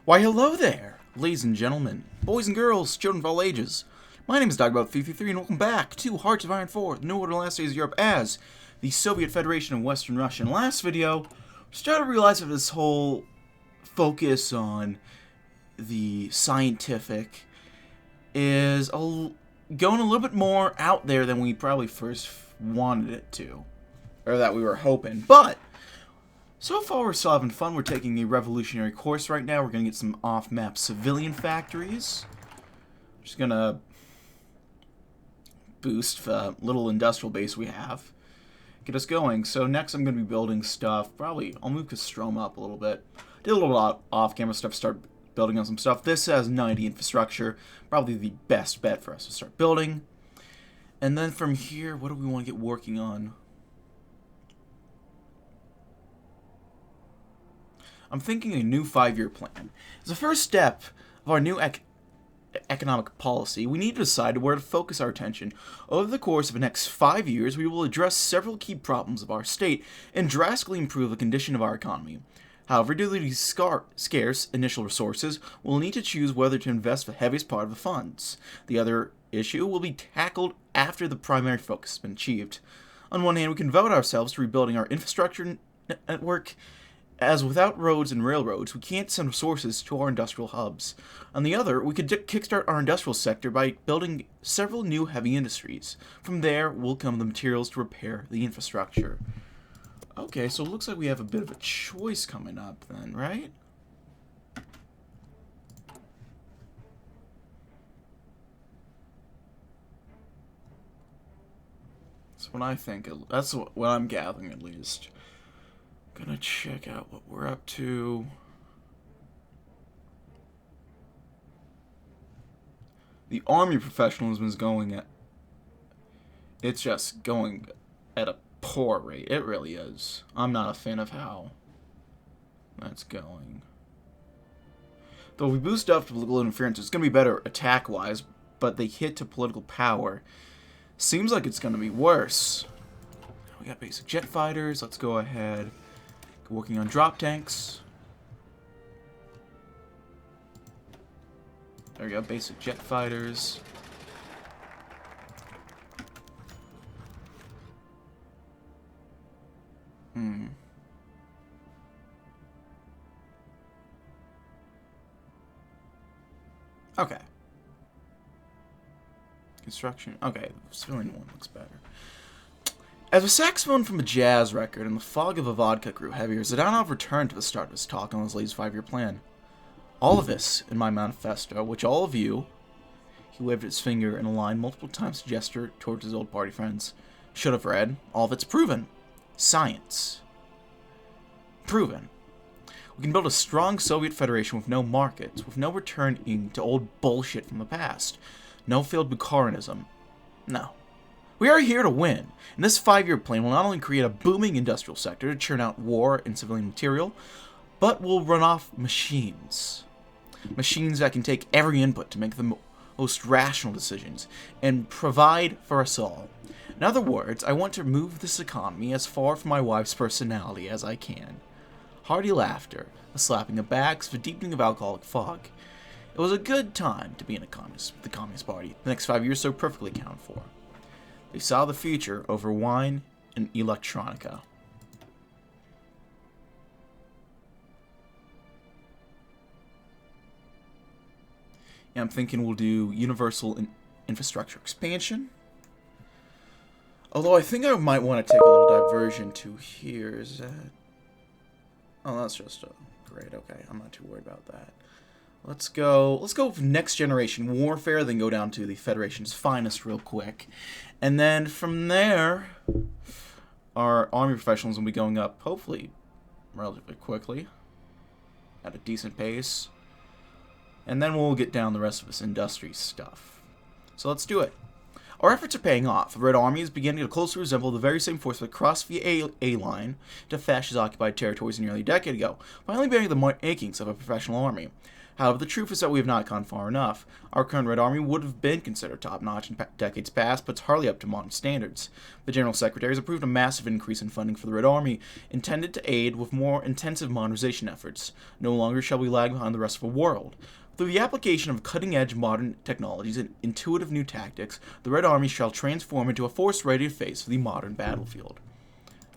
Why, hello there, ladies and gentlemen, boys and girls, children of all ages. My name is DB333, and welcome back to Hearts of Iron 4, the New Order Last Days of Europe as the Soviet Federation of Western Russia. In the last video, we started to realize that this whole focus on the scientific is going a little bit more out there than we probably first wanted it to, or that we were hoping, but so far we're still having fun. We're taking a revolutionary course right now. We're going to get some off-map civilian factories. Just going to boost the little industrial base we have. Get us going. So next I'm going to be building stuff. Probably, I'll move Kostrom up a little bit. Did a little bit off-camera stuff, start building on some stuff. This has 90 infrastructure. Probably the best bet for us to start building. And then from here, what do we want to get working on? I'm thinking a new 5-year plan. As a first step of our new economic policy, we need to decide where to focus our attention. Over the course of the next 5 years, we will address several key problems of our state and drastically improve the condition of our economy. However, due to these scarce initial resources, we'll need to choose whether to invest the heaviest part of the funds. The other issue will be tackled after the primary focus has been achieved. On one hand, we can devote ourselves to rebuilding our infrastructure network, as without roads and railroads, we can't send resources to our industrial hubs. On the other, we could kickstart our industrial sector by building several new heavy industries. From there will come the materials to repair the infrastructure. Okay, so it looks like we have a bit of a choice coming up then, right? That's what I think. That's what I'm gathering, at least. Gonna check out what we're up to. The army professionalism is going at... It's just going at a poor rate. It really is. I'm not a fan of how that's going. Though if we boost up to political interference, it's gonna be better attack-wise, but the hit to political power seems like it's gonna be worse. We got basic jet fighters. Let's go ahead. Working on drop tanks. There we go, basic jet fighters. Okay. Construction. Okay, the civilian one looks better. As a saxophone from a jazz record and the fog of a vodka grew heavier, Zhdanov returned to the start of his talk on his latest 5-year plan. All of this, in my manifesto, which all of you, he waved his finger in a line multiple times to gesture towards his old party friends, should have read. All of it's proven. Science. Proven. We can build a strong Soviet Federation with no markets, with no returning to old bullshit from the past. No failed Bukharinism. No. We are here to win, and this 5-year plan will not only create a booming industrial sector to churn out war and civilian material, but will run off machines. Machines that can take every input to make the most rational decisions, and provide for us all. In other words, I want to move this economy as far from my wife's personality as I can. Hearty laughter, a slapping of backs, the deepening of alcoholic fog. It was a good time to be in the Communist Party, the next 5 years so perfectly accounted for. They saw the future over wine and electronica. Yeah, I'm thinking we'll do universal infrastructure expansion. Although I think I might want to take a little diversion to here. Is that... Oh, that's just great. Okay, I'm not too worried about that. Let's go with next generation warfare, then go down to the Federation's finest real quick. And then from there, our army professionals will be going up, hopefully, relatively quickly, at a decent pace. And then we'll get down the rest of this industry stuff. So let's do it. Our efforts are paying off. The Red Army is beginning to closely resemble the very same force that crossed the A line to fascist occupied territories nearly a decade ago, finally bearing the makings of a professional army. However, the truth is that we have not gone far enough. Our current Red Army would have been considered top-notch in decades past, but it's hardly up to modern standards. The General Secretary has approved a massive increase in funding for the Red Army, intended to aid with more intensive modernization efforts. No longer shall we lag behind the rest of the world. Through the application of cutting-edge modern technologies and intuitive new tactics, the Red Army shall transform into a force ready to face the modern battlefield.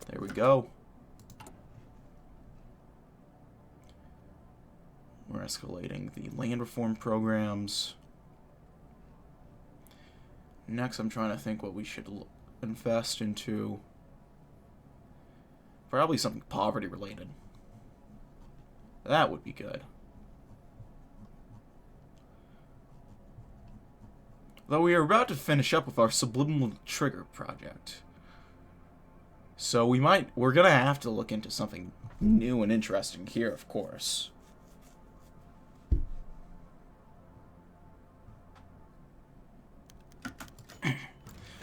There we go. We're escalating the land reform programs. Next, I'm trying to think what we should invest into. Probably something poverty-related. That would be good. Though we are about to finish up with our subliminal trigger project. So we're gonna have to look into something new and interesting here, of course.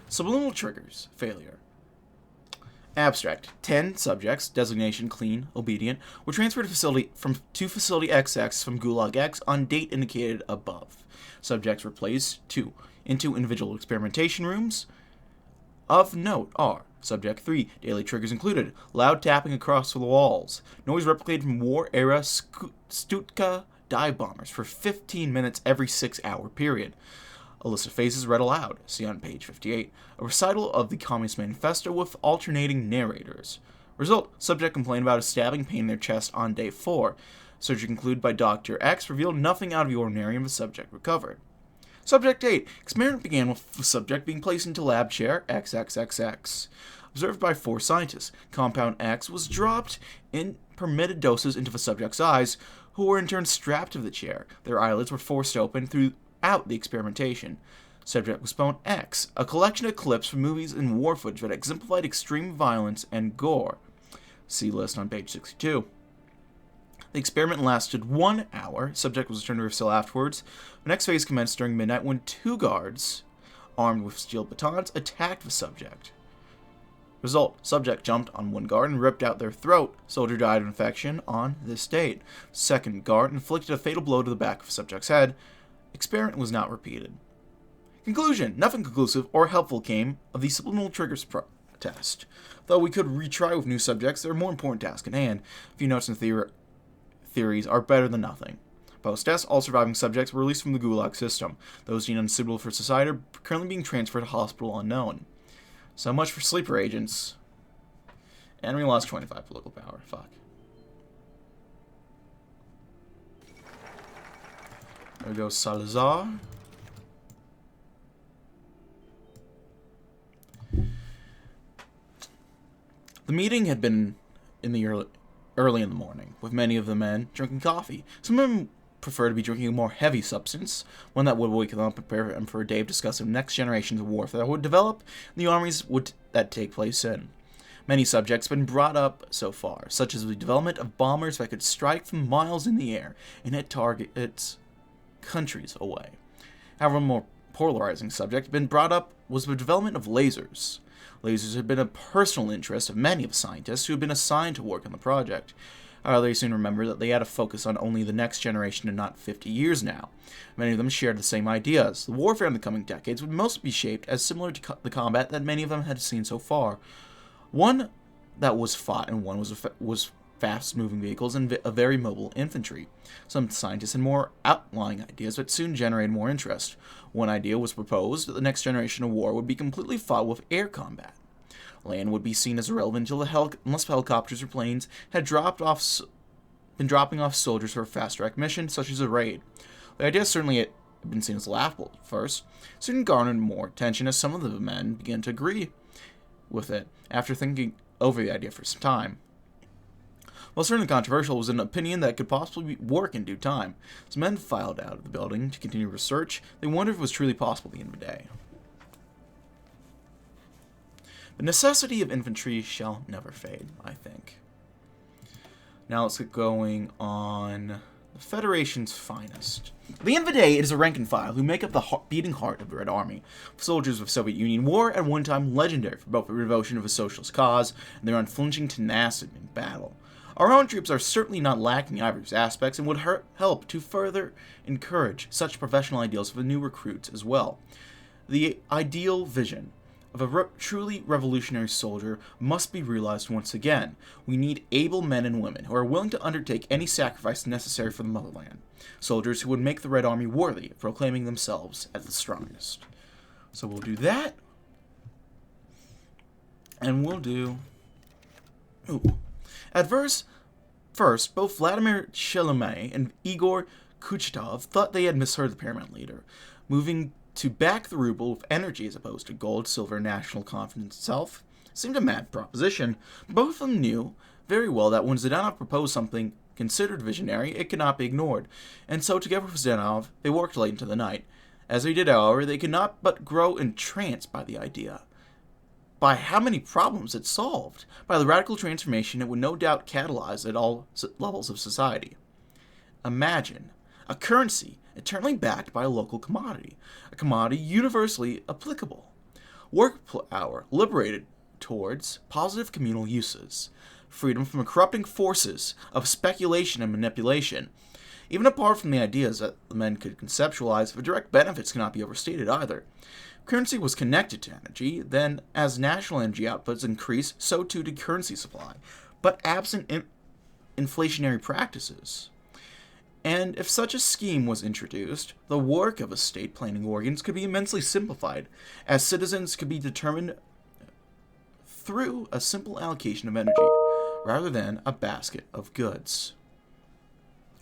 Subliminal triggers. Failure. Abstract. 10 subjects, designation clean, obedient, were transferred to facility XX from Gulag X on date indicated above. Subjects were placed into individual experimentation rooms. Of note are Subject 3, daily triggers included, loud tapping across the walls, noise replicated from war-era Stutka dive bombers for 15 minutes every 6-hour period. A list of phases read aloud, see on page 58. A recital of the Communist Manifesto with alternating narrators. Result, subject complained about a stabbing pain in their chest on day 4. Surgery concluded by Dr. X revealed nothing out of the ordinary and the subject recovered. Subject 8. Experiment began with the subject being placed into lab chair XXXX. Observed by 4 scientists. Compound X was dropped in permitted doses into the subject's eyes, who were in turn strapped to the chair. Their eyelids were forced open throughout the experimentation. Subject was Compound X, a collection of clips from movies and war footage that exemplified extreme violence and gore. See list on page 62. The experiment lasted 1 hour. Subject was returned to her cell afterwards. The next phase commenced during midnight when 2 guards, armed with steel batons, attacked the subject. Result, subject jumped on one guard and ripped out their throat. Soldier died of infection on this date. Second guard inflicted a fatal blow to the back of the subject's head. Experiment was not repeated. Conclusion. Nothing conclusive or helpful came of the subliminal triggers test. Though we could retry with new subjects, there are more important tasks at hand. A few notes and theories are better than nothing. Post-test, all surviving subjects were released from the Gulag system. Those deemed unsuitable for society are currently being transferred to hospital unknown. So much for sleeper agents. And we lost 25 political power. Fuck. There goes Salazar. The meeting had been in the early in the morning, with many of the men drinking coffee. Some of them prefer to be drinking a more heavy substance, one that would wake them up and prepare them for a day of discussing next generations of warfare that would develop and the armies that take place in. Many subjects have been brought up so far, such as the development of bombers that could strike from miles in the air and hit targets countries away. However, a more polarizing subject been brought up was the development of lasers. Lasers had been a personal interest of many of the scientists who had been assigned to work on the project. However, they soon remembered that they had to focus on only the next generation and not 50 years now. Many of them shared the same ideas. The warfare in the coming decades would mostly be shaped as similar to the combat that many of them had seen so far. One that was fought and one was fast-moving vehicles and a very mobile infantry. Some scientists had more outlying ideas that soon generated more interest. One idea was proposed that the next generation of war would be completely fought with air combat. Land would be seen as irrelevant unless helicopters or planes had been dropping off soldiers for a fast-track mission, such as a raid. The idea certainly had been seen as laughable at first, soon garnered more attention as some of the men began to agree with it, after thinking over the idea for some time. While certainly controversial, it was an opinion that could possibly work in due time. As men filed out of the building to continue research, they wondered if it was truly possible at the end of the day. The necessity of infantry shall never fade, I think. Now let's get going on the Federation's finest. The Invade is a rank and file who make up the beating heart of the Red Army. Soldiers of Soviet Union war at one time legendary for both the devotion of a socialist cause and their unflinching tenacity in battle. Our own troops are certainly not lacking either of these aspects and would help to further encourage such professional ideals for the new recruits as well. The ideal vision of a truly revolutionary soldier must be realized once again. We need able men and women who are willing to undertake any sacrifice necessary for the motherland. Soldiers who would make the Red Army worthy of proclaiming themselves as the strongest. So we'll do that. And we'll do... First, both Vladimir Chelomey and Igor Kuchetov thought they had misheard the paramount leader, moving to back the ruble with energy as opposed to gold, silver, national confidence itself. Seemed a mad proposition. Both of them knew very well that when Zhdanov proposed something considered visionary, it could not be ignored, and so together with Zhdanov, they worked late into the night. As they did, however, they could not but grow entranced by the idea. By how many problems it solved, by the radical transformation it would no doubt catalyze at all levels of society. Imagine a currency eternally backed by a local commodity, a commodity universally applicable. Work hour liberated towards positive communal uses, freedom from the corrupting forces of speculation and manipulation. Even apart from the ideas that the men could conceptualize, the direct benefits cannot be overstated either. Currency was connected to energy, then as national energy outputs increase, so too did currency supply, but absent inflationary practices. And if such a scheme was introduced, the work of estate planning organs could be immensely simplified, as citizens could be determined through a simple allocation of energy, rather than a basket of goods.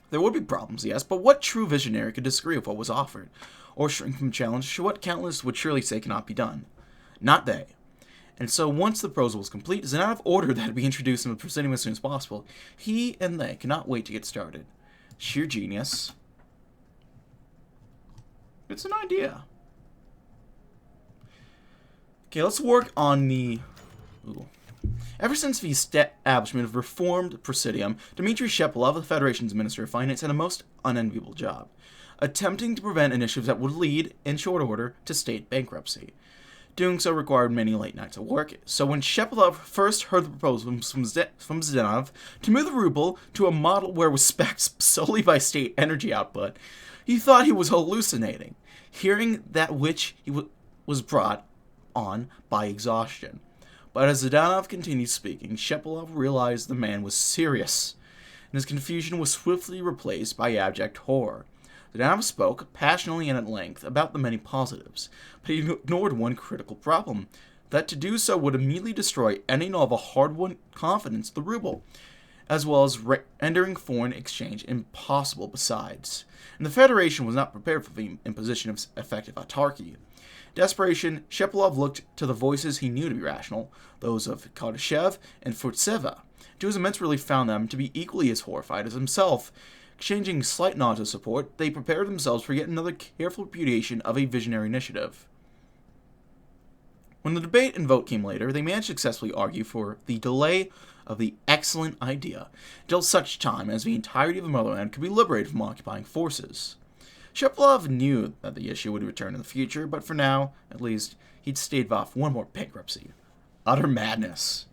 There would be problems, yes, but what true visionary could disagree with what was offered, or shrink from challenge to what countless would surely say cannot be done? Not they. And so once the proposal was complete, Zhdanov ordered that it be introduced in the proceeding as soon as possible. He and they cannot wait to get started. Sheer genius. It's an idea. Okay, let's work on the... Ever since the establishment of Reformed Presidium, Dmitry Shepelov, the Federation's Minister of Finance, had a most unenviable job, attempting to prevent initiatives that would lead, in short order, to state bankruptcy. Doing so required many late nights of work, so when Shepelov first heard the proposal from Zhdanov to move the ruble to a model where it was backed solely by state energy output, he thought he was hallucinating, hearing that which he was brought on by exhaustion. But as Zhdanov continued speaking, Shepelov realized the man was serious, and his confusion was swiftly replaced by abject horror. Zhdanov spoke passionately and at length about the many positives, but he ignored one critical problem, that to do so would immediately destroy any and all the hard-won confidence of the ruble, as well as rendering foreign exchange impossible besides. And the Federation was not prepared for the imposition of effective autarky. Desperation, Shepelov looked to the voices he knew to be rational, those of Kardashev and Furtseva. To his immense relief, found them to be equally as horrified as himself. Exchanging slight nods of support, they prepared themselves for yet another careful repudiation of a visionary initiative. When the debate and vote came later, they managed to successfully argue for the delay of the excellent idea until such time as the entirety of the motherland could be liberated from occupying forces. Shepelov knew that the issue would return in the future, but for now, at least, he'd staved off one more bankruptcy. Utter madness.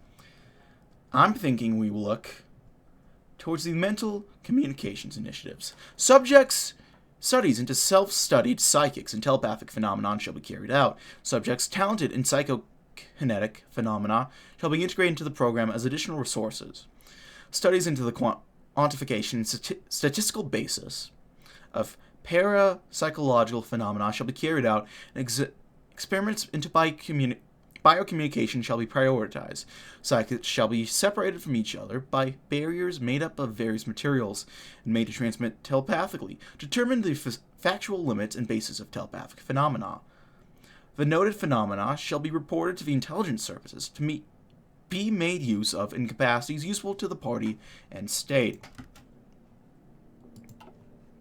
I'm thinking we look towards the mental communications initiatives. Studies into self-studied psychics and telepathic phenomena shall be carried out. Subjects talented in psychokinetic phenomena shall be integrated into the program as additional resources. Studies into the quantification and statistical basis of parapsychological phenomena shall be carried out, and experiments into biocommunication shall be prioritized. Psychics shall be separated from each other by barriers made up of various materials and made to transmit telepathically. Determine the factual limits and basis of telepathic phenomena. The noted phenomena shall be reported to the intelligence services to be made use of in capacities useful to the party and state.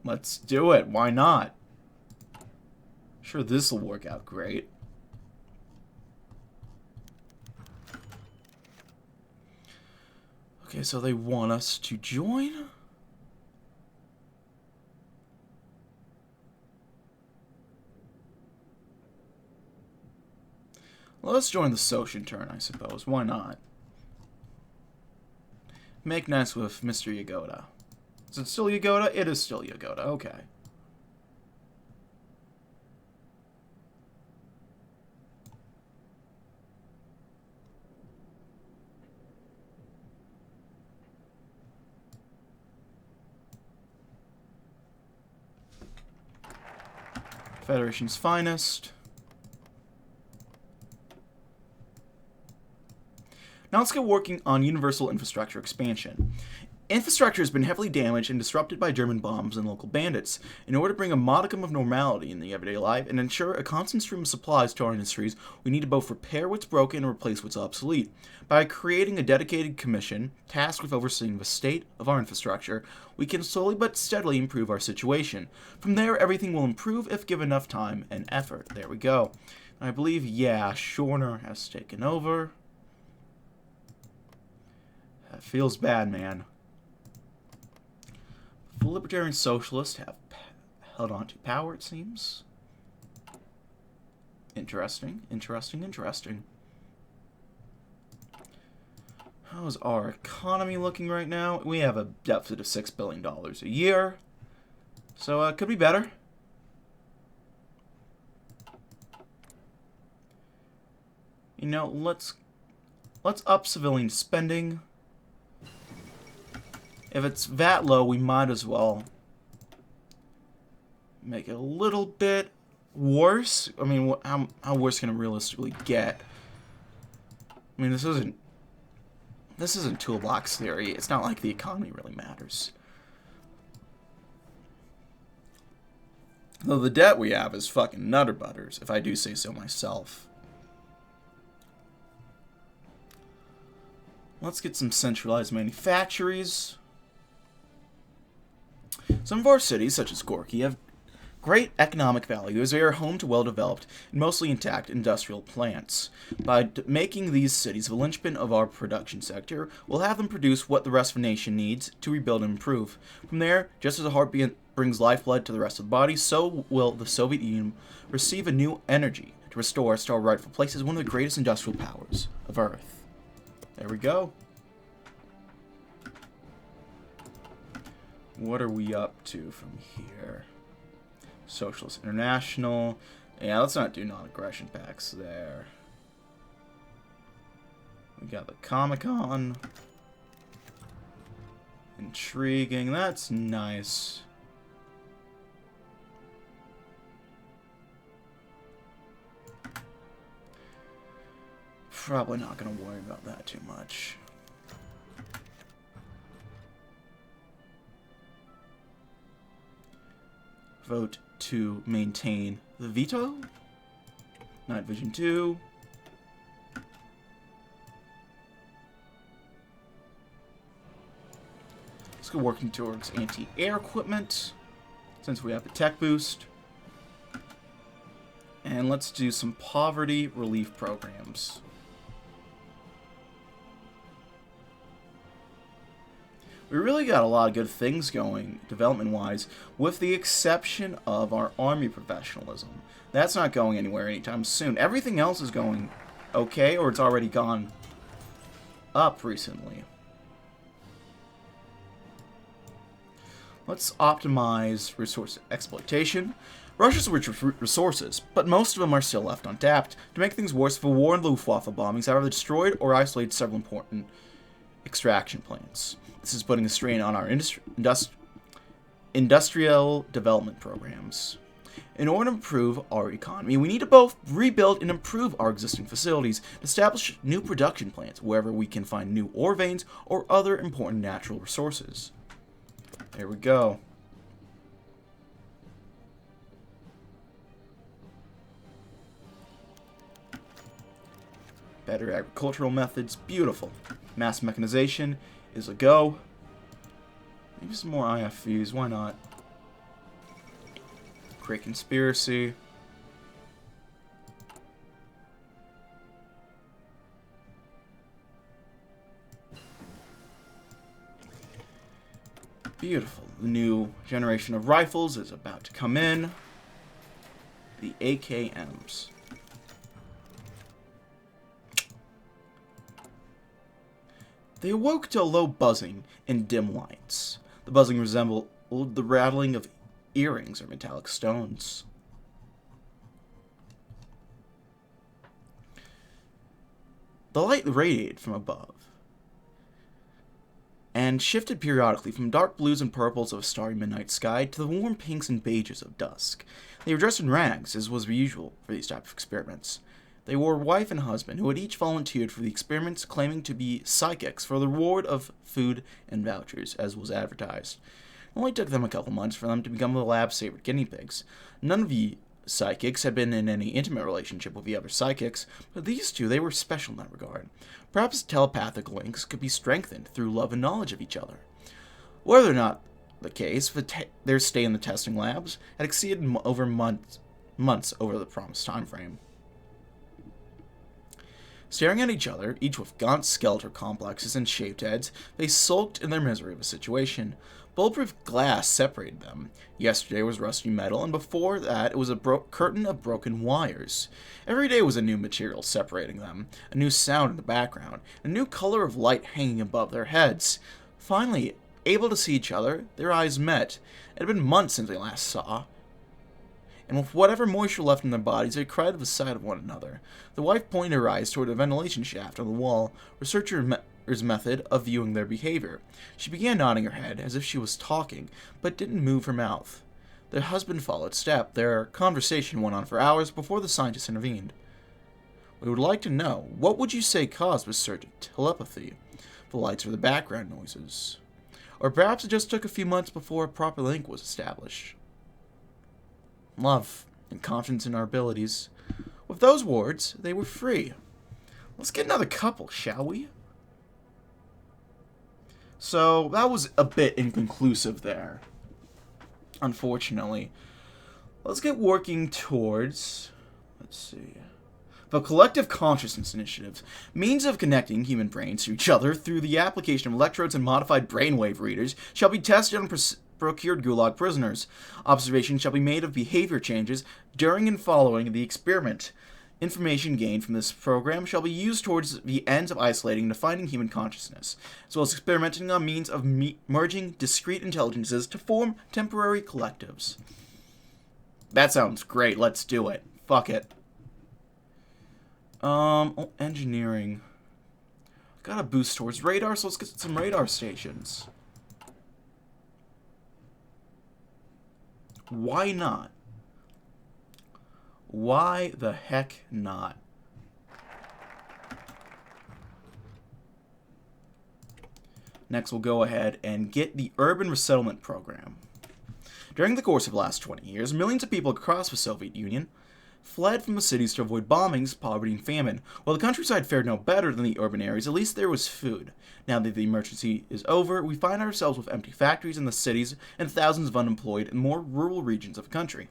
Let's do it. Why not? Sure, this will work out great. Okay, so they want us to join. Well, let's join the Socian turn, I suppose. Why not? Make nice with Mr. Yagoda. Is it still Yagoda? It is still Yagoda. Okay. Federation's finest. Now let's get working on universal infrastructure expansion. Infrastructure has been heavily damaged and disrupted by German bombs and local bandits. In order to bring a modicum of normality in the everyday life and ensure a constant stream of supplies to our industries, we need to both repair what's broken and replace what's obsolete. By creating a dedicated commission tasked with overseeing the state of our infrastructure, we can slowly but steadily improve our situation. From there, everything will improve if given enough time and effort. There we go. I believe, yeah, Schorner has taken over. That feels bad, man. The Libertarian Socialists have held on to power, it seems. Interesting, interesting, interesting. How's our economy looking right now? We have a deficit of $6 billion a year. So, it could be better. You know, let's up civilian spending. If it's that low, we might as well make it a little bit worse. I mean, how worse can it realistically get? I mean, this isn't toolbox theory. It's not like the economy really matters. Though the debt we have is fucking nutter butters, if I do say so myself. Let's get some centralized manufactories. Some of our cities, such as Gorky, have great economic value as they are home to well-developed and mostly intact industrial plants. By making these cities the linchpin of our production sector, we'll have them produce what the rest of the nation needs to rebuild and improve. From there, just as a heartbeat brings lifeblood to the rest of the body, so will the Soviet Union receive a new energy to restore us to our rightful place as one of the greatest industrial powers of Earth. There we go. What are we up to from here? Socialist International. Yeah, let's not do non-aggression pacts there. We got the Comic-Con. Intriguing. That's nice. Probably not going to worry about that too much. Vote to maintain the veto. Night Vision 2. Let's go working towards anti-air equipment, since we have a tech boost. And let's do some poverty relief programs. We really got a lot of good things going, development-wise, with the exception of our army professionalism. That's not going anywhere anytime soon. Everything else is going okay, or it's already gone up recently. Let's optimize resource exploitation. Russia's rich with resources, but most of them are still left untapped. To make things worse, the war and Luftwaffe bombings have either destroyed or isolated several important extraction plants. This is putting a strain on our industrial development programs. In order to improve our economy, we need to both rebuild and improve our existing facilities, and establish new production plants wherever we can find new ore veins or other important natural resources. There we go. Better agricultural methods, beautiful. Mass mechanization is a go. Maybe some more IFVs, why not? Great conspiracy. Beautiful. The new generation of rifles is about to come in. The AKMs. They awoke to a low buzzing in dim lights. The buzzing resembled the rattling of earrings or metallic stones. The light radiated from above and shifted periodically from dark blues and purples of a starry midnight sky to the warm pinks and beiges of dusk. They were dressed in rags, as was usual for these types of experiments. They were wife and husband, who had each volunteered for the experiments, claiming to be psychics for the reward of food and vouchers, as was advertised. It only took them a couple months for them to become the lab's favorite guinea pigs. None of the psychics had been in any intimate relationship with the other psychics, but these two, they were special in that regard. Perhaps telepathic links could be strengthened through love and knowledge of each other. Whether or not the case, their stay in the testing labs had exceeded over months over the promised time frame. Staring at each other, each with gaunt skeletal complexes and shaved heads, they sulked in their misery of the situation. Bulletproof glass separated them. Yesterday was rusty metal, and before that it was a curtain of broken wires. Every day was a new material separating them, a new sound in the background, a new color of light hanging above their heads. Finally, able to see each other, their eyes met. It had been months since they last saw, and with whatever moisture left in their bodies, they cried at the sight of one another. The wife pointed her eyes toward a ventilation shaft on the wall, researcher's method of viewing their behavior. She began nodding her head, as if she was talking, but didn't move her mouth. The husband followed step. Their conversation went on for hours before the scientist intervened. We would like to know, what would you say caused this surge of telepathy? The lights or the background noises? Or perhaps it just took a few months before a proper link was established. Love and confidence in our abilities. With those words, they were free. Let's get another couple, shall we? So, that was a bit inconclusive there, unfortunately. Let's get working towards, let's see, the Collective Consciousness Initiative, means of connecting human brains to each other through the application of electrodes and modified brainwave readers, shall be tested on procured Gulag prisoners. Observation shall be made of behavior changes during and following the experiment. Information gained from this program shall be used towards the ends of isolating and defining human consciousness, as well as experimenting on means of merging discrete intelligences to form temporary collectives. That sounds great. Let's do it. Fuck it. Engineering. Got a boost towards radar, so let's get some radar stations. Why not? Why the heck not? Next, we'll go ahead and get the Urban Resettlement Program. During the course of the last 20 years, millions of people across the Soviet Union fled from the cities to avoid bombings, poverty, and famine. While the countryside fared no better than the urban areas, at least there was food. Now that the emergency is over, we find ourselves with empty factories in the cities and thousands of unemployed in more rural regions of the country.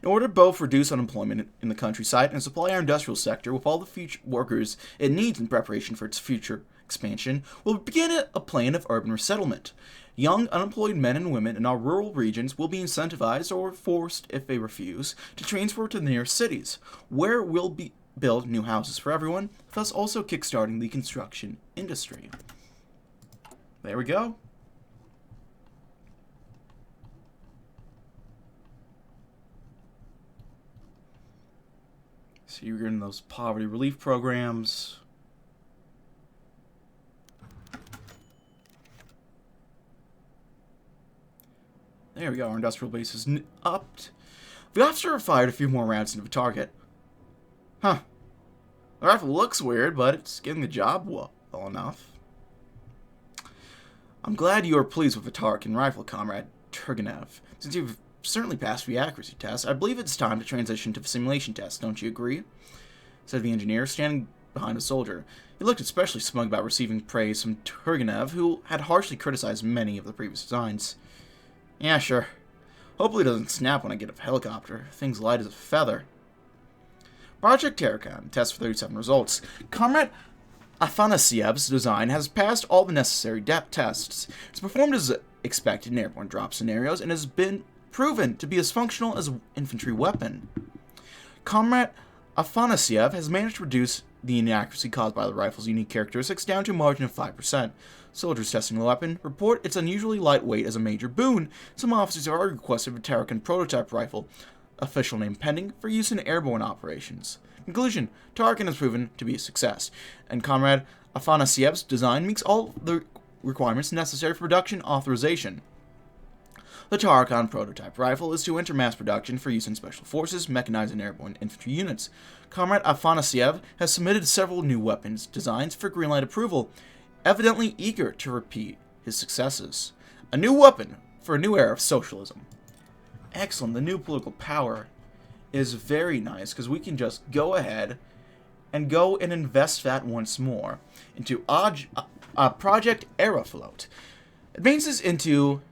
In order to both reduce unemployment in the countryside and supply our industrial sector with all the future workers it needs in preparation for its future expansion, we'll begin a plan of urban resettlement. Young, unemployed men and women in our rural regions will be incentivized or forced, if they refuse, to transfer to the nearest cities, where we'll build new houses for everyone, thus also kickstarting the construction industry. There we go. So you're getting those poverty relief programs. There we go, our industrial base is upped. The officer fired a few more rounds into the target. Huh. The rifle looks weird, but it's getting the job well enough. I'm glad you are pleased with the Tark and rifle, Comrade Zhdanov. Since you've certainly passed the accuracy test, I believe it's time to transition to the simulation test, don't you agree? Said the engineer, standing behind a soldier. He looked especially smug about receiving praise from Zhdanov, who had harshly criticized many of the previous designs. Yeah, sure. Hopefully it doesn't snap when I get a helicopter. Thing's light as a feather. Project Terracon, test for 37 results. Comrade Afanasiev's design has passed all the necessary depth tests. It's performed as expected in airborne drop scenarios and has been proven to be as functional as an infantry weapon. Comrade Afanasiev has managed to reduce the inaccuracy caused by the rifle's unique characteristics down to a margin of 5%. Soldiers testing the weapon report its unusually lightweight as a major boon. Some officers have already requested a Terracan prototype rifle, official name pending, for use in airborne operations. Conclusion: Tarkin has proven to be a success, and Comrade Afanasiev's design meets all the requirements necessary for production authorization. The Tarkan prototype rifle is to enter mass production for use in special forces, mechanized and airborne infantry units. Comrade Afanasiev has submitted several new weapons designs for greenlight approval, evidently eager to repeat his successes. A new weapon for a new era of socialism. Excellent. The new political power is very nice because we can just go ahead and go and invest that once more into Project Aeroflot. Advances into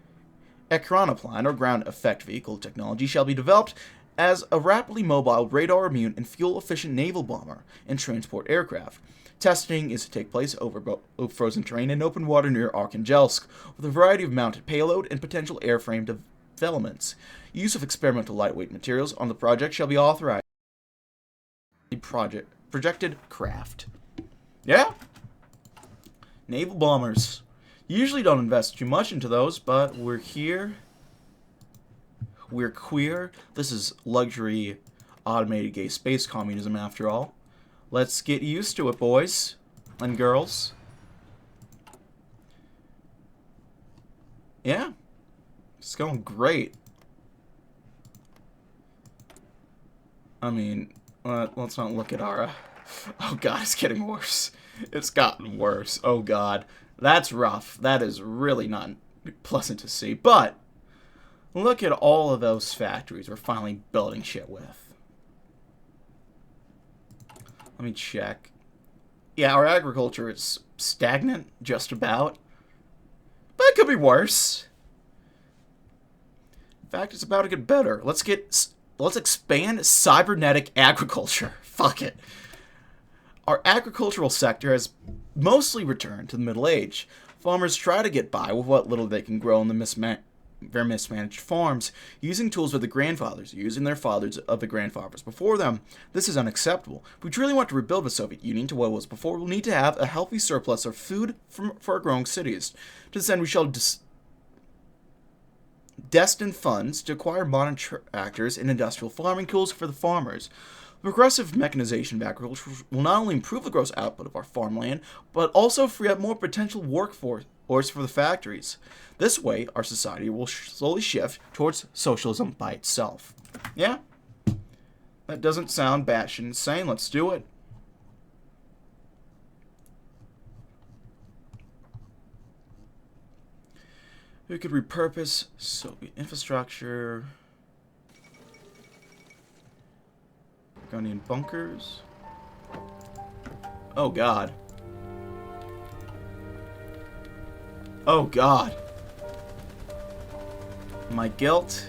Ekranoplan, or ground effect vehicle technology, shall be developed as a rapidly mobile, radar-immune, and fuel-efficient naval bomber and transport aircraft. Testing is to take place over frozen terrain and open water near Arkhangelsk, with a variety of mounted payload and potential airframe developments. Use of experimental lightweight materials on the project shall be authorized. Projected craft. Yeah? Naval bombers. Usually don't invest too much into those, but we're here. We're queer. This is luxury, automated gay space communism after all. Let's get used to it, boys and girls. Yeah. It's going great. I mean, let's not look at our... oh god, it's getting worse. It's gotten worse. Oh god. That's rough. That is really not pleasant to see. But, look at all of those factories we're finally building shit with. Let me check. Yeah, our agriculture is stagnant, just about. But it could be worse. In fact, it's about to get better. Let's expand cybernetic agriculture. Fuck it. Our agricultural sector has mostly returned to the Middle Age. Farmers try to get by with what little they can grow in their mismanaged farms, using tools of the grandfathers, using their fathers of the grandfathers before them. This is unacceptable. If we truly want to rebuild the Soviet Union to what it was before, we'll need to have a healthy surplus of food for our growing cities. To this end, we shall destine funds to acquire modern tractors and industrial farming tools for the farmers. Progressive mechanization of agriculture will not only improve the gross output of our farmland, but also free up more potential workforce for the factories. This way, our society will slowly shift towards socialism by itself. Yeah? That doesn't sound batshit insane. Let's do it. We could repurpose Soviet infrastructure. Gunnian bunkers. Oh god. Oh god. My guilt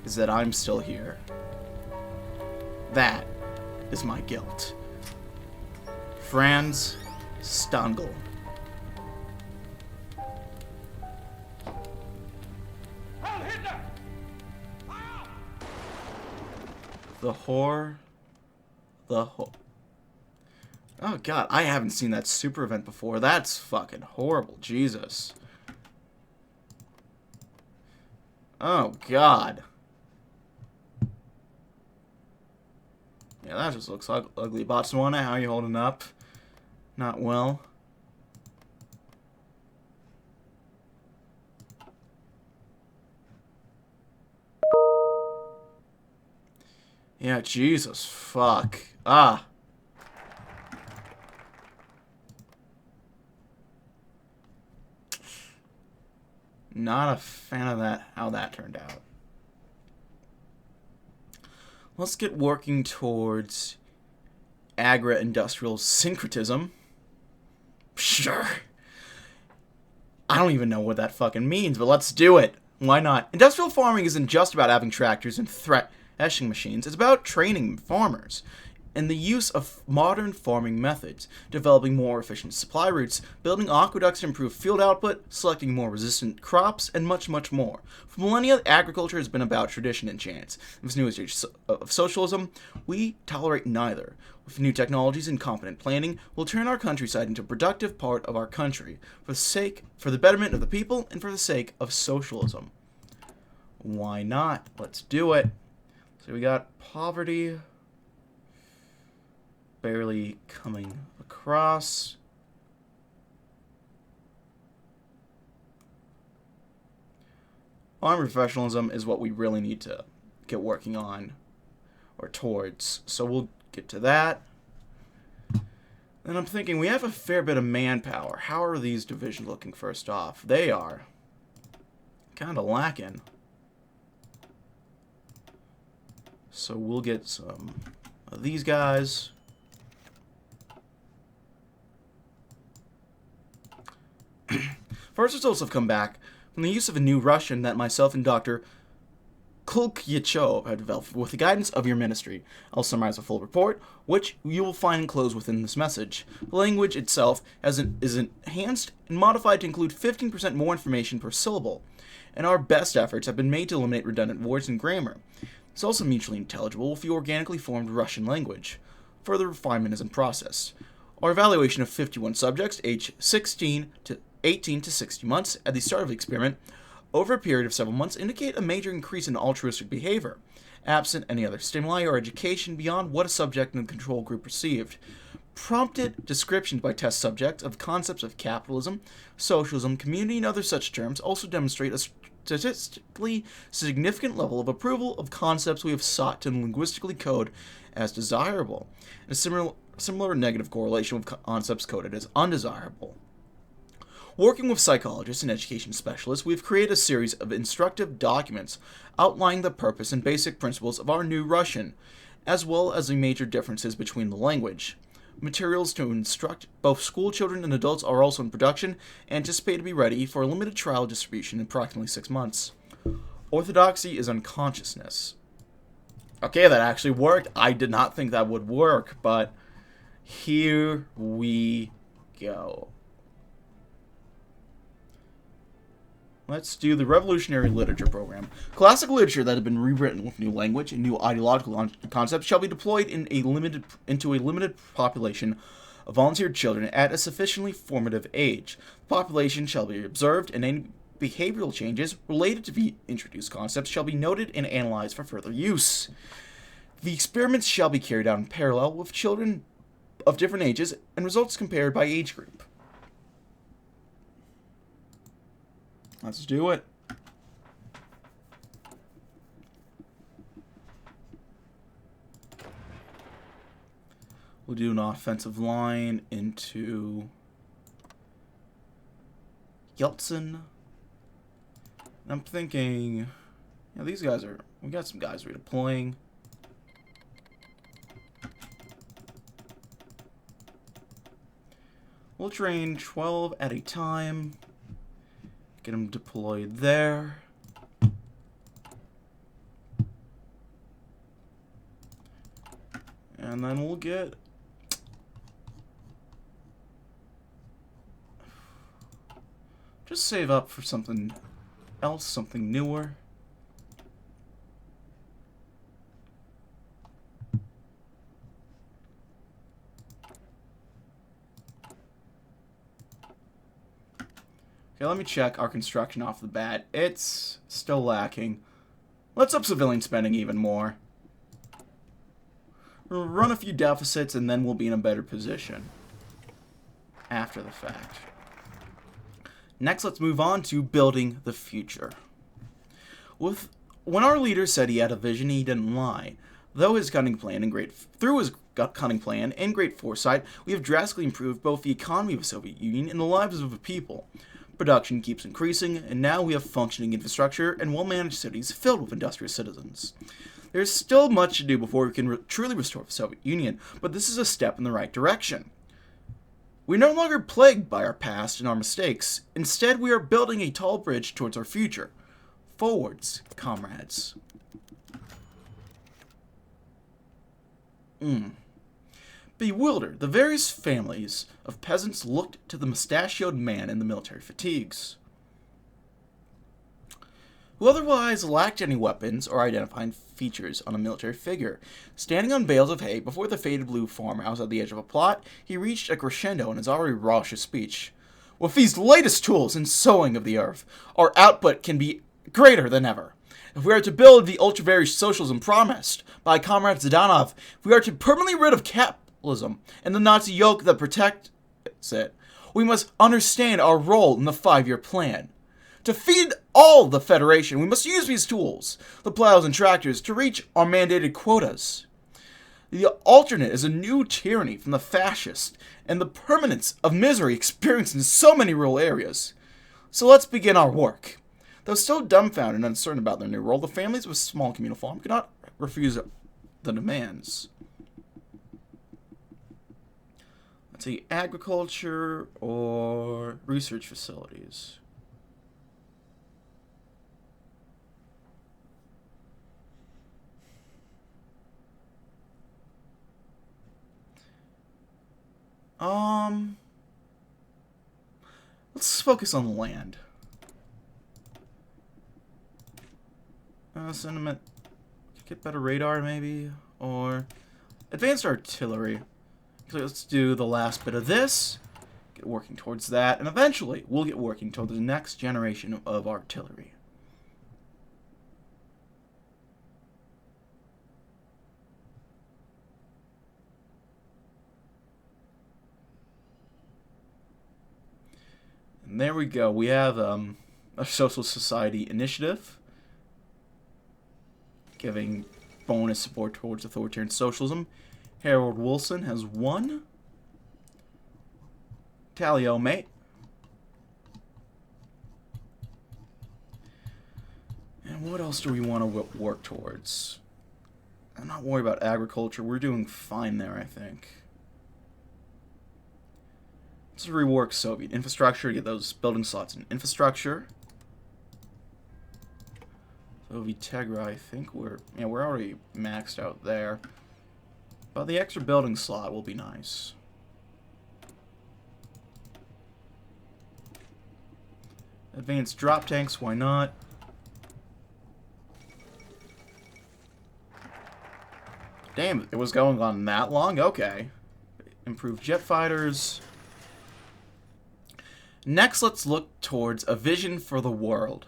is that I'm still here. That is my guilt. Franz Stangl. The whore. Oh god, I haven't seen that super event before. That's fucking horrible. Jesus. Oh god. Yeah, that just looks ugly. Botswana, how you holding up? Not well. Yeah, Jesus, fuck. Ah. Not a fan of that, how that turned out. Let's get working towards agri-industrial syncretism. Sure. I don't even know what that fucking means, but let's do it. Why not? Industrial farming isn't just about having tractors and threshing machines. It's about training farmers and the use of modern farming methods, developing more efficient supply routes, building aqueducts to improve field output, selecting more resistant crops, and much, much more. For millennia, agriculture has been about tradition and chance. In this newest age of socialism, we tolerate neither. With new technologies and competent planning, we'll turn our countryside into a productive part of our country, for the betterment of the people and for the sake of socialism. Why not? Let's do it. So we got poverty barely coming across. Armed professionalism is what we really need to get working on or towards. So we'll get to that. And I'm thinking we have a fair bit of manpower. How are these divisions looking first off? They are kind of lacking. So we'll get some of these guys. First results have come back from the use of a new Russian that myself and Dr. Kulkyachov have developed with the guidance of your ministry. I'll summarize a full report, which you will find enclosed within this message. The language itself is enhanced and modified to include 15% more information per syllable, and our best efforts have been made to eliminate redundant words and grammar. It's also mutually intelligible with the organically formed Russian language. Further refinement is in process. Our evaluation of 51 subjects aged 18 to 60 months at the start of the experiment over a period of several months indicate a major increase in altruistic behavior, absent any other stimuli or education beyond what a subject in the control group received. Prompted descriptions by test subjects of concepts of capitalism, socialism, community, and other such terms also demonstrate a statistically significant level of approval of concepts we have sought to linguistically code as desirable, and a similar negative correlation with concepts coded as undesirable. Working with psychologists and education specialists, we have created a series of instructive documents outlining the purpose and basic principles of our new Russian, as well as the major differences between the language. Materials to instruct both school children and adults are also in production and anticipate to be ready for a limited trial distribution in approximately 6 months. Orthodoxy is unconsciousness. Okay, that actually worked. I did not think that would work, but here we go. Let's do the Revolutionary Literature program. Classic literature that has been rewritten with new language and new ideological concepts shall be deployed into a limited population of volunteer children at a sufficiently formative age. The population shall be observed, and any behavioral changes related to the introduced concepts shall be noted and analyzed for further use. The experiments shall be carried out in parallel with children of different ages and results compared by age group. Let's do it. We'll do an offensive line into Yeltsin. And I'm thinking, these guys we got some guys redeploying. We'll train 12 at a time. Get them deployed there. And then we'll get just save up for something else, something newer. Okay, let me check our construction off the bat. It's still lacking. Let's up civilian spending even more. Run a few deficits, and then we'll be in a better position after the fact. Next, let's move on to building the future. When our leader said he had a vision, he didn't lie. Through his cunning plan and great foresight, we have drastically improved both the economy of the Soviet Union and the lives of the people. Production keeps increasing, and now we have functioning infrastructure and well-managed cities filled with industrious citizens. There's still much to do before we can truly restore the Soviet Union, but this is a step in the right direction. We're no longer plagued by our past and our mistakes. Instead, we are building a tall bridge towards our future. Forwards, comrades. Bewildered, the various families of peasants looked to the mustachioed man in the military fatigues, who otherwise lacked any weapons or identifying features on a military figure. Standing on bales of hay before the faded blue farmhouse at the edge of a plot, he reached a crescendo in his already raucous speech. With these latest tools in sowing of the earth, our output can be greater than ever. If we are to build the ultra-various socialism promised by Comrade Zhdanov, if we are to permanently rid of capitalism and the Nazi yoke that protects it, we must understand our role in the 5-year plan. To feed all the Federation, we must use these tools, the plows and tractors, to reach our mandated quotas. The alternate is a new tyranny from the fascist and the permanence of misery experienced in so many rural areas. So let's begin our work. Though still dumbfounded and uncertain about their new role, the families with small communal farm cannot refuse the demands. Let's see, agriculture or research facilities. Let's focus on land. Sentiment. Get better radar, maybe? Or advanced artillery. So let's do the last bit of this. Get working towards that. And eventually, we'll get working toward the next generation of artillery. And there we go. We have a social society initiative giving bonus support towards authoritarian socialism. Harold Wilson has 1. Tally-o, mate. And what else do we want to work towards? I'm not worried about agriculture. We're doing fine there, I think. Let's rework Soviet infrastructure, get those building slots in infrastructure. Soviet Tegra, I think we're already maxed out there. But the extra building slot will be nice. Advanced drop tanks, why not? Damn, it was going on that long? Okay. Improved jet fighters. Next, let's look towards a vision for the world.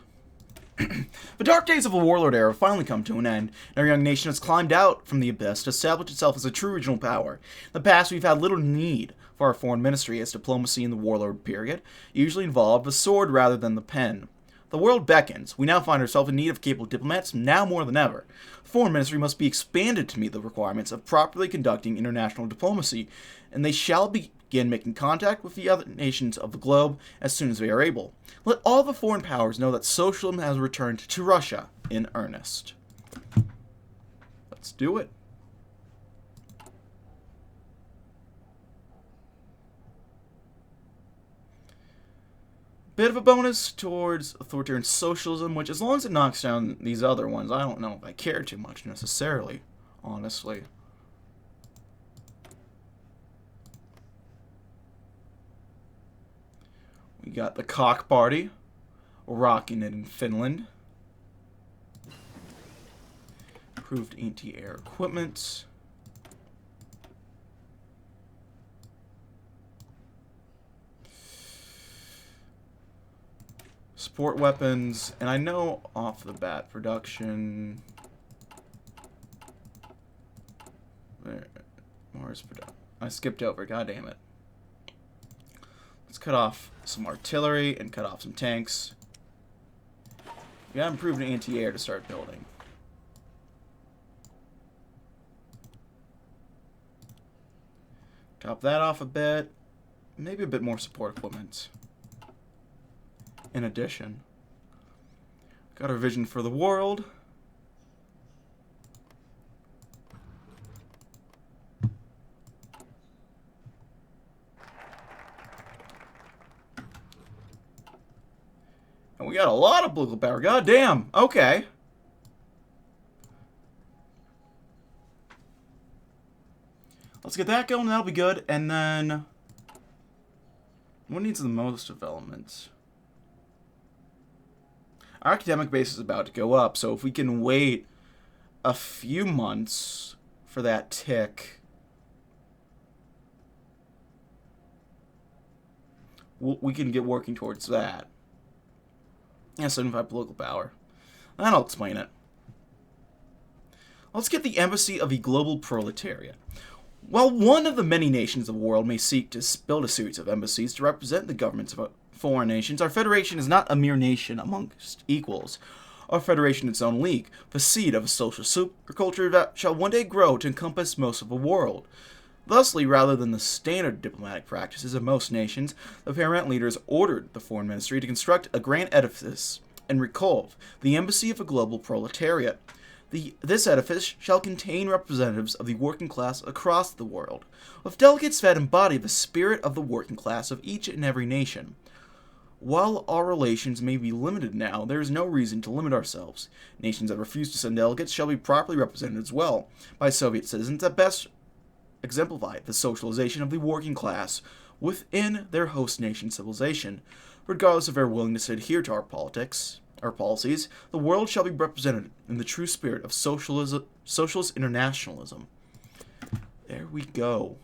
The dark days of the warlord era have finally come to an end, and our young nation has climbed out from the abyss to establish itself as a true regional power. In the past, we've had little need for our foreign ministry, as diplomacy in the warlord period usually involved the sword rather than the pen. The world beckons. We now find ourselves in need of capable diplomats, now more than ever. Foreign ministry must be expanded to meet the requirements of properly conducting international diplomacy, and they shall begin making contact with the other nations of the globe as soon as they are able. Let all the foreign powers know that socialism has returned to Russia in earnest. Let's do it. Bit of a bonus towards authoritarian socialism, which as long as it knocks down these other ones, I don't know if I care too much necessarily, honestly. We got the Cock Party, rocking it in Finland. Improved anti-air equipment. Support weapons, and I know off the bat production. Mars production. I skipped over. God damn it. Let's cut off some artillery and cut off some tanks. We got improved anti-air to start building. Top that off a bit. Maybe a bit more support equipment. In addition, got our vision for the world. And we got a lot of political power. God damn. Okay. Let's get that going. That'll be good. And then, what needs the most development? Our academic base is about to go up, so if we can wait a few months for that tick, we can get working towards that. Yeah, 75 political power. And I'll explain it. Let's get the embassy of the global proletariat. While one of the many nations of the world may seek to build a series of embassies to represent the governments of foreign nations, our federation is not a mere nation amongst equals. Our federation is its own league, the seed of a social superculture that shall one day grow to encompass most of the world. Thusly, rather than the standard diplomatic practices of most nations, the paramount leaders ordered the foreign ministry to construct a grand edifice in Rykov, the embassy of a global proletariat. This edifice shall contain representatives of the working class across the world, with delegates that embody the spirit of the working class of each and every nation. While our relations may be limited now, there is no reason to limit ourselves. Nations that refuse to send delegates shall be properly represented as well by Soviet citizens that best exemplify the socialization of the working class within their host nation civilization. Regardless of their willingness to adhere to our policies, the world shall be represented in the true spirit of socialist internationalism. There we go.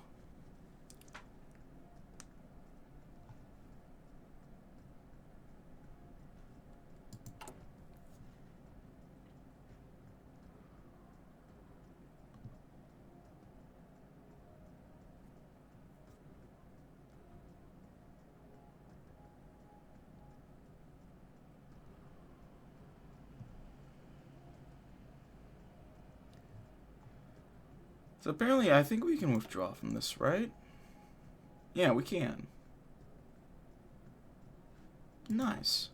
So apparently, I think we can withdraw from this, right? Yeah, we can. Nice.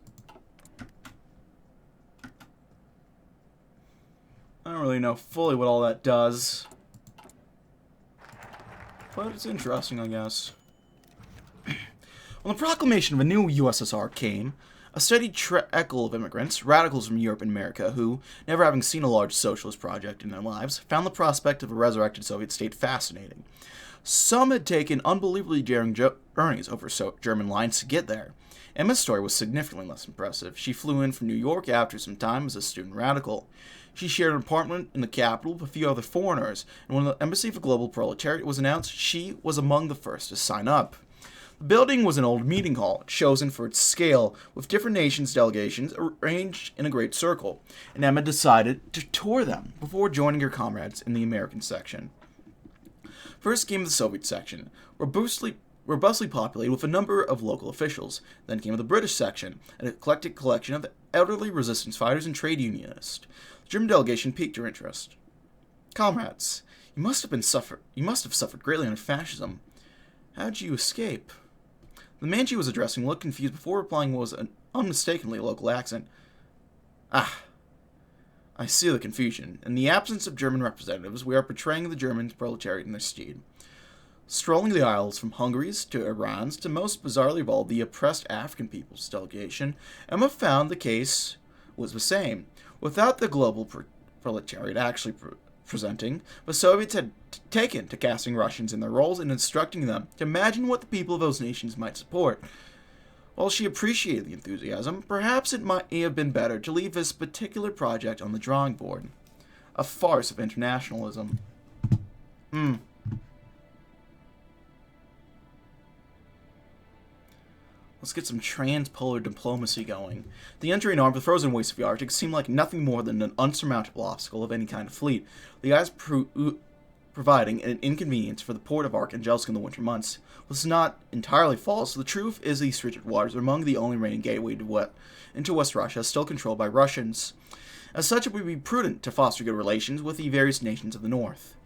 I don't really know fully what all that does, but it's interesting, I guess. When the proclamation of a new USSR came, a steady trickle of immigrants, radicals from Europe and America, who, never having seen a large socialist project in their lives, found the prospect of a resurrected Soviet state fascinating. Some had taken unbelievably daring journeys over German lines to get there. Emma's story was significantly less impressive. She flew in from New York after some time as a student radical. She shared an apartment in the capital with a few other foreigners, and when the Embassy of the Global Proletariat was announced, she was among the first to sign up. The building was an old meeting hall, chosen for its scale, with different nations' delegations arranged in a great circle, and Emma decided to tour them before joining her comrades in the American section. First came the Soviet section, robustly populated with a number of local officials. Then came the British section, an eclectic collection of elderly resistance fighters and trade unionists. The German delegation piqued her interest. "Comrades, you must have suffered greatly under fascism. How did you escape?" The man she was addressing looked confused before replying what was an unmistakably local accent. "Ah, I see the confusion. In the absence of German representatives, we are portraying the German proletariat in their stead. Strolling the aisles from Hungary's to Iran's to most bizarrely of all the oppressed African people's delegation, Emma found the case was the same. Without the global proletariat actually presenting, the Soviets had taken to casting Russians in their roles and instructing them to imagine what the people of those nations might support. While she appreciated the enthusiasm, perhaps it might have been better to leave this particular project on the drawing board. A farce of internationalism. Let's get some transpolar diplomacy going. The entering arm of the frozen wastes of the Arctic seemed like nothing more than an unsurmountable obstacle of any kind of fleet, the ice providing an inconvenience for the port of Arkhangelsk in the winter months. This is not entirely false. The truth is these frigid waters are among the only rain gateway into West Russia still controlled by Russians. As such, it would be prudent to foster good relations with the various nations of the north.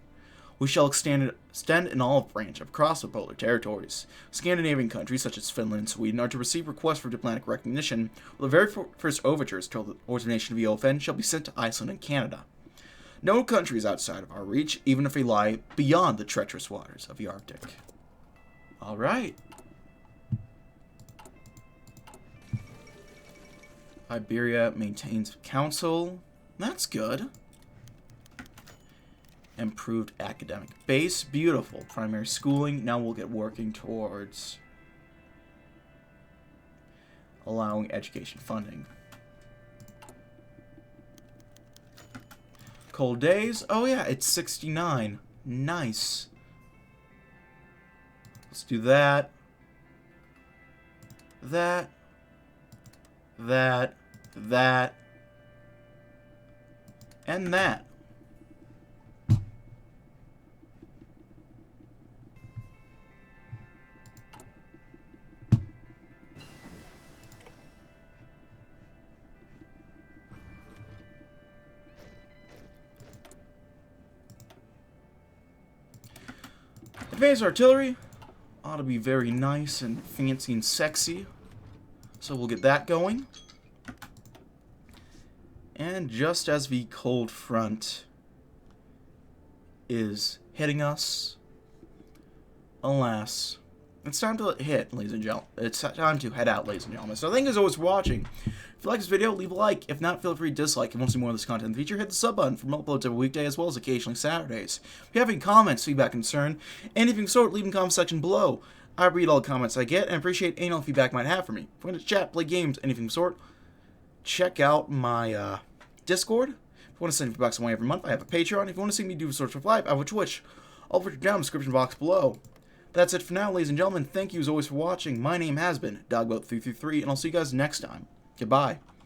We shall extend an olive branch across the polar territories. Scandinavian countries such as Finland and Sweden are to receive requests for diplomatic recognition, while the very first overtures toward the ordination of the OFN shall be sent to Iceland and Canada. No country is outside of our reach, even if they lie beyond the treacherous waters of the Arctic. All right. Iberia maintains council. That's good. Improved academic base. Beautiful. Primary schooling. Now we'll get working towards allowing education funding. Cold days. Oh yeah, it's 69. Nice. Let's do that. That. And that. Advanced artillery ought to be very nice and fancy and sexy. So we'll get that going. And just as the cold front is hitting us, alas, it's time to hit, ladies and gentlemen. It's time to head out, ladies and gentlemen. So thank you as always for watching. If you like this video, leave a like. If not, feel free to dislike. If you want to see more of this content in the future, hit the sub button for more uploads every weekday as well as occasionally Saturdays. If you have any comments, feedback, concern, anything of the sort, leave in the comment section below. I read all the comments I get and appreciate any feedback you might have for me. If you want to chat, play games, anything of the sort, check out my Discord. If you want to send feedback some way every month, I have a Patreon. If you want to see me do sorts of live, I have a Twitch. I'll put it down in the description box below. That's it for now, ladies and gentlemen. Thank you as always for watching. My name has been DB333, and I'll see you guys next time. Goodbye.